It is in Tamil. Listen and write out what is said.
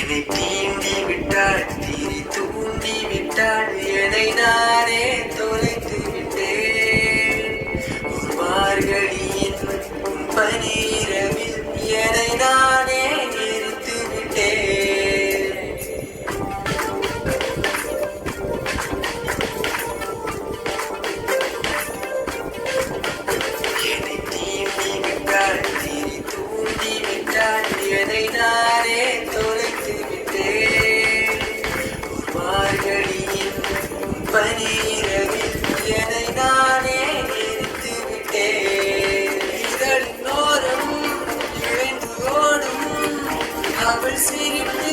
என்னை தீண்டி விட்டாள் தீரி தூண்டி விட்டாள் என்னை நானே தொலைத்து விட்டேன் ஒரு மார்கழியின் பனிரவில் என்னை நானே எரித்து விட்டேன் என்னை தீண்டி விட்டாள் தீரி தூண்டி விட்டாள் என்னை நானே தொலைத்து விட்டேன் ஒரு மார்கழியின் பனிரவில் என்னை நானே எரித்து விட்டேன் இதழின் ஓரம் இழைந்து ஓடும் அவள் சிரிப்பு